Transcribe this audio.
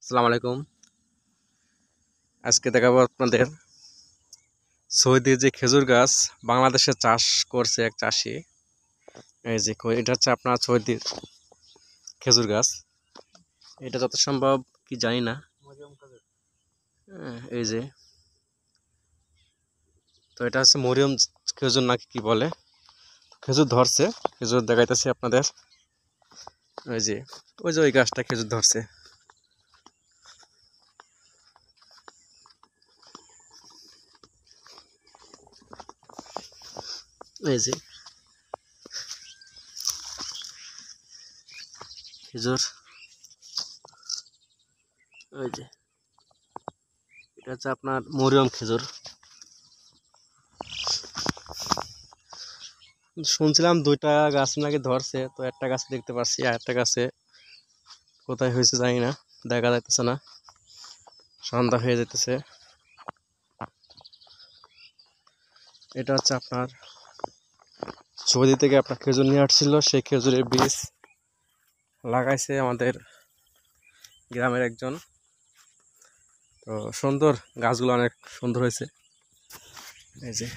আসসালামু আলাইকুম। আজকে দেখাবো আপনাদের সৌদির যে খেজুর গাছ বাংলাদেশে চাষ করছে এক চাষি। এই যে এটা হচ্ছে আপনার সৌদির খেজুর গাছ। এটা যত সম্ভব কি জানি না। এই যে তো এটা হচ্ছে মরিয়ম খেজুর নাকি কি বলে। খেজুর ধরছে, খেজুর দেখাইতেছি আপনাদের। ওই যে ওই গাছটা খেজুর ধরছে। এই যে খেজুর, ওই যে এটা হচ্ছে আপনার মরিয়ম খেজুর। শুনছিলাম দুইটা গাছ নাকি ধরছে, তো একটা গাছে দেখতে পাচ্ছি, আর একটা গাছে কোথায় হয়েছে জানি না, দেখা যাইতেছে না, সন্ধ্যা হয়ে যেতেছে। এটা হচ্ছে আপনার সৌদি থেকে আপনার খেজুর নিয়ে আসছিল, সেই খেজুরের বীজ লাগাইছে আমাদের গ্রামের একজন। তো সুন্দর, গাছগুলো অনেক সুন্দর হয়েছে। এই যে